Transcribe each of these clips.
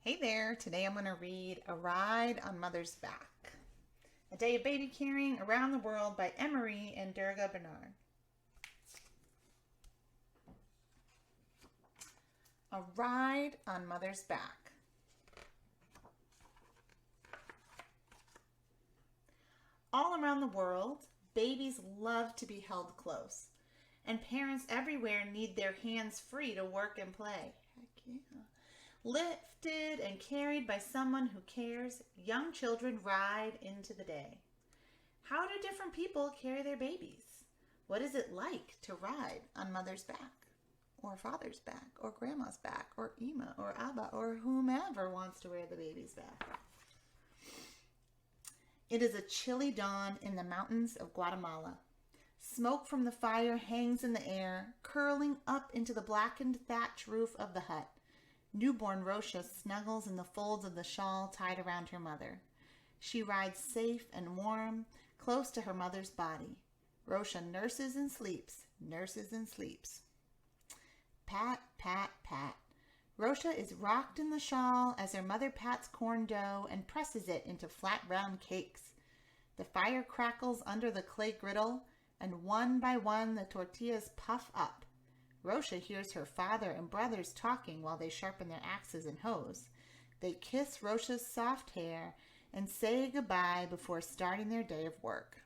Hey there, today I'm going to read A Ride on Mother's Back, A Day of Baby Carrying Around the World by Emery and Durga Bernhard. A Ride on Mother's Back. All around the world, babies love to be held close, and parents everywhere need their hands free to work and play. Heck yeah. Lifted and carried by someone who cares, young children ride into the day. How do different people carry their babies? What is it like to ride on mother's back, or father's back, or grandma's back, or Ima, or Abba, or whomever wants to wear the baby's back? It is a chilly dawn in the mountains of Guatemala. Smoke from the fire hangs in the air, curling up into the blackened thatch roof of the hut. Newborn Rosha snuggles in the folds of the shawl tied around her mother. She rides safe and warm, close to her mother's body. Rosha nurses and sleeps, nurses and sleeps. Pat, pat, pat. Rosha is rocked in the shawl as her mother pats corn dough and presses it into flat round cakes. The fire crackles under the clay griddle, and one by one the tortillas puff up. Rosha hears her father and brothers talking while they sharpen their axes and hoes. They kiss Rosha's soft hair and say goodbye before starting their day of work.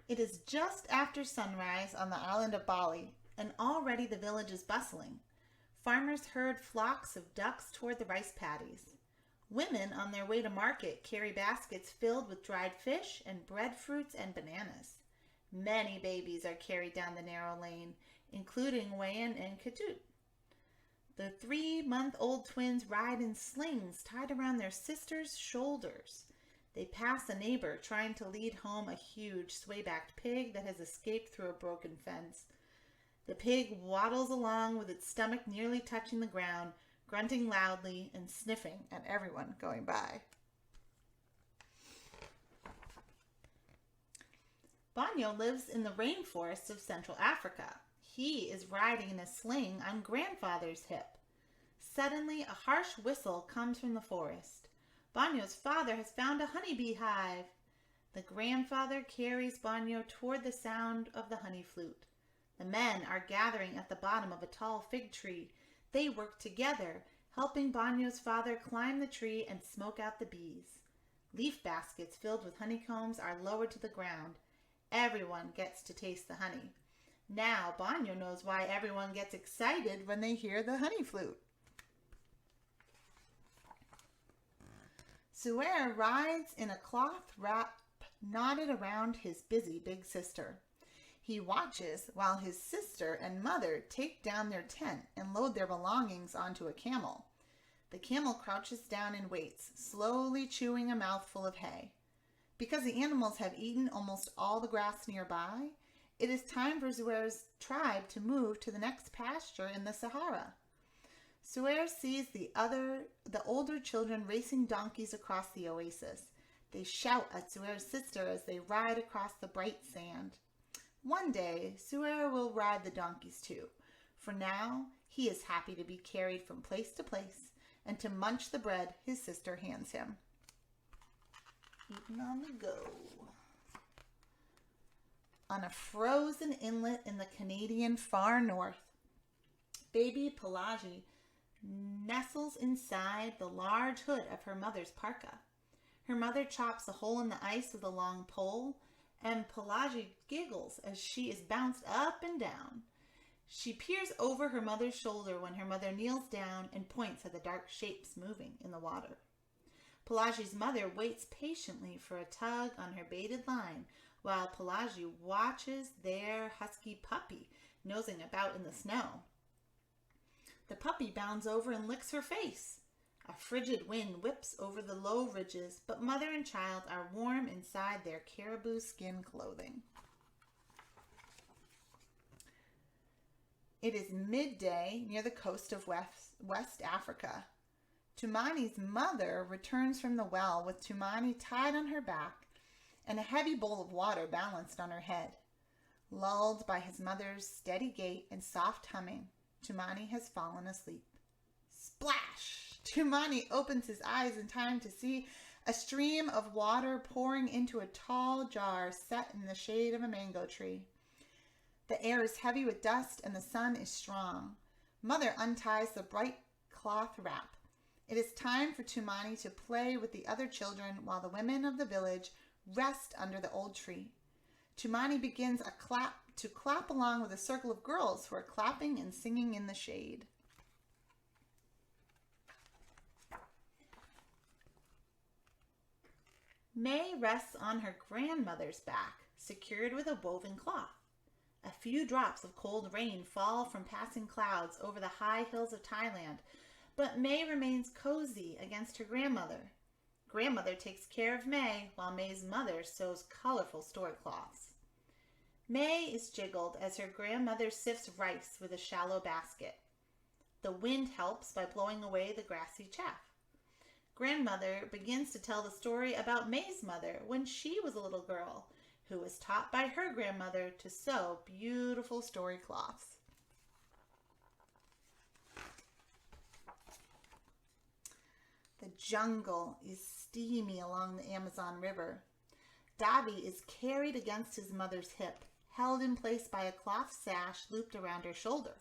It is just after sunrise on the island of Bali, and already the village is bustling. Farmers herd flocks of ducks toward the rice paddies. Women on their way to market carry baskets filled with dried fish and breadfruits and bananas. Many babies are carried down the narrow lane, including Wayan and Ketut. The 3-month-old twins ride in slings tied around their sister's shoulders. They pass a neighbor trying to lead home a huge sway-backed pig that has escaped through a broken fence. The pig waddles along with its stomach nearly touching the ground, grunting loudly and sniffing at everyone going by. Banyo lives in the rainforests of Central Africa. He is riding in a sling on grandfather's hip. Suddenly, a harsh whistle comes from the forest. Banyo's father has found a honeybee hive. The grandfather carries Banyo toward the sound of the honey flute. The men are gathering at the bottom of a tall fig tree. They work together, helping Banyo's father climb the tree and smoke out the bees. Leaf baskets filled with honeycombs are lowered to the ground. Everyone gets to taste the honey. Now Banyo knows why everyone gets excited when they hear the honey flute. Suer rides in a cloth wrap knotted around his busy big sister. He watches while his sister and mother take down their tent and load their belongings onto a camel. The camel crouches down and waits, slowly chewing a mouthful of hay. Because the animals have eaten almost all the grass nearby, it is time for Suer's tribe to move to the next pasture in the Sahara. Suer sees the older children racing donkeys across the oasis. They shout at Suer's sister as they ride across the bright sand. One day, Suer will ride the donkeys too. For now, he is happy to be carried from place to place and to munch the bread his sister hands him. Eating on the go. On a frozen inlet in the Canadian far north, baby Pelagi nestles inside the large hood of her mother's parka. Her mother chops a hole in the ice with a long pole, and Pelagi giggles as she is bounced up and down. She peers over her mother's shoulder when her mother kneels down and points at the dark shapes moving in the water. Pelagi's mother waits patiently for a tug on her baited line while Pelagi watches their husky puppy nosing about in the snow. The puppy bounds over and licks her face. A frigid wind whips over the low ridges, but mother and child are warm inside their caribou skin clothing. It is midday near the coast of West Africa. Tumani's mother returns from the well with Tumani tied on her back and a heavy bowl of water balanced on her head. Lulled by his mother's steady gait and soft humming, Tumani has fallen asleep. Splash! Tumani opens his eyes in time to see a stream of water pouring into a tall jar set in the shade of a mango tree. The air is heavy with dust and the sun is strong. Mother unties the bright cloth wrap. It is time for Tumani to play with the other children while the women of the village rest under the old tree. Tumani begins to clap along with a circle of girls who are clapping and singing in the shade. May rests on her grandmother's back, secured with a woven cloth. A few drops of cold rain fall from passing clouds over the high hills of Thailand, but May remains cozy against her grandmother. Grandmother takes care of May while May's mother sews colorful story cloths. May is jiggled as her grandmother sifts rice with a shallow basket. The wind helps by blowing away the grassy chaff. Grandmother begins to tell the story about May's mother when she was a little girl, who was taught by her grandmother to sew beautiful story cloths. The jungle is steamy along the Amazon River. Davy is carried against his mother's hip, held in place by a cloth sash looped around her shoulder.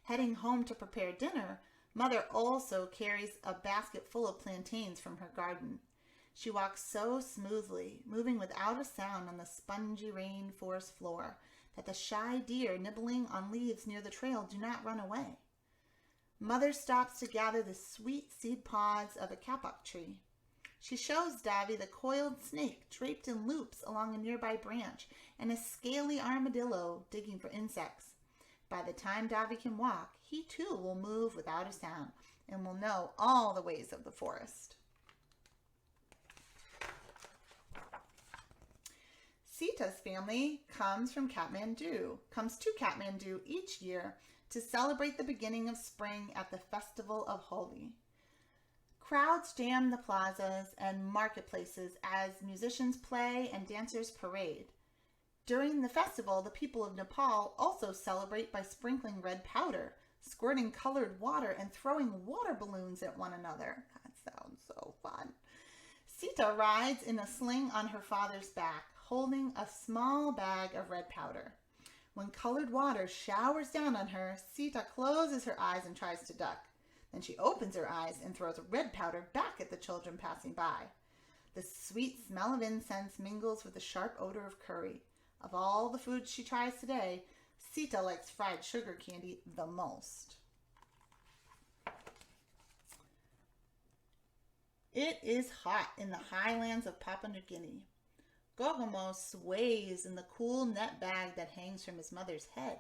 Heading home to prepare dinner, Mother also carries a basket full of plantains from her garden. She walks so smoothly, moving without a sound on the spongy rainforest floor, that the shy deer nibbling on leaves near the trail do not run away. Mother stops to gather the sweet seed pods of a kapok tree. She shows Davy the coiled snake draped in loops along a nearby branch and a scaly armadillo digging for insects. By the time Davy can walk, he too will move without a sound and will know all the ways of the forest. Sita's family comes to Kathmandu each year to celebrate the beginning of spring at the Festival of Holi. Crowds jam the plazas and marketplaces as musicians play and dancers parade. During the festival, the people of Nepal also celebrate by sprinkling red powder, squirting colored water, and throwing water balloons at one another. That sounds so fun. Sita rides in a sling on her father's back, holding a small bag of red powder. When colored water showers down on her, Sita closes her eyes and tries to duck. Then she opens her eyes and throws red powder back at the children passing by. The sweet smell of incense mingles with the sharp odor of curry. Of all the foods she tries today, Sita likes fried sugar candy the most. It is hot in the highlands of Papua New Guinea. Gogomo sways in the cool net bag that hangs from his mother's head.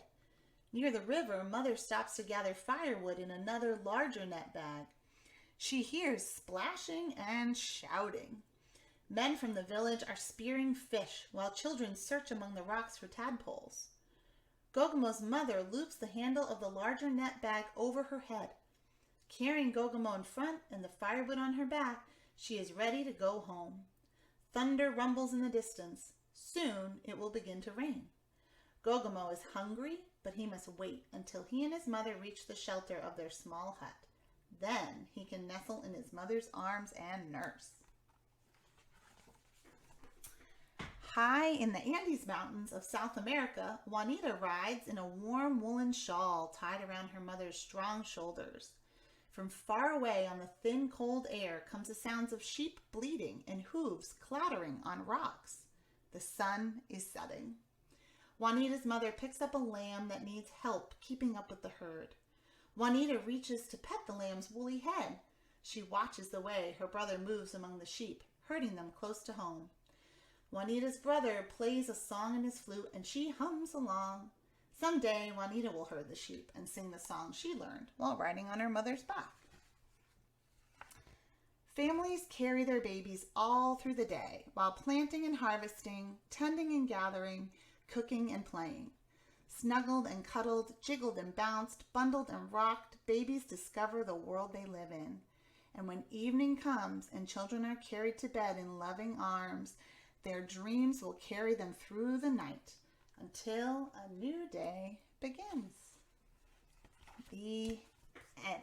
Near the river, Mother stops to gather firewood in another larger net bag. She hears splashing and shouting. Men from the village are spearing fish while children search among the rocks for tadpoles. Gogomo's mother loops the handle of the larger net bag over her head. Carrying Gogomo in front and the firewood on her back, she is ready to go home. Thunder rumbles in the distance. Soon it will begin to rain. Gogomo is hungry, but he must wait until he and his mother reach the shelter of their small hut. Then he can nestle in his mother's arms and nurse. High in the Andes Mountains of South America, Juanita rides in a warm woolen shawl tied around her mother's strong shoulders. From far away on the thin, cold air comes the sounds of sheep bleating and hooves clattering on rocks. The sun is setting. Juanita's mother picks up a lamb that needs help keeping up with the herd. Juanita reaches to pet the lamb's woolly head. She watches the way her brother moves among the sheep, herding them close to home. Juanita's brother plays a song in his flute and she hums along. Someday, Juanita will herd the sheep and sing the song she learned while riding on her mother's back. Families carry their babies all through the day while planting and harvesting, tending and gathering, cooking and playing. Snuggled and cuddled, jiggled and bounced, bundled and rocked, babies discover the world they live in. And when evening comes and children are carried to bed in loving arms, their dreams will carry them through the night. until a new day begins. The end.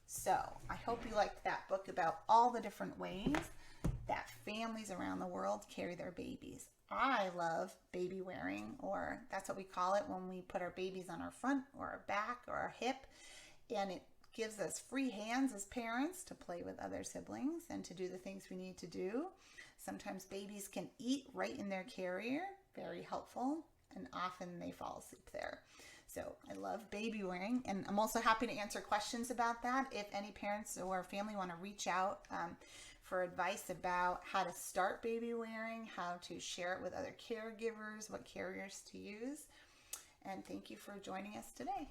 So I hope you liked that book about all the different ways that families around the world carry their babies. I love baby wearing, or that's what we call it when we put our babies on our front or our back or our hip, and it gives us free hands as parents to play with other siblings and to do the things we need to do. Sometimes babies can eat right in their carrier, very helpful, and often they fall asleep there. So I love baby wearing, and I'm also happy to answer questions about that. If any parents or family want to reach out for advice about how to start baby wearing, how to share it with other caregivers, what carriers to use. And thank you for joining us today.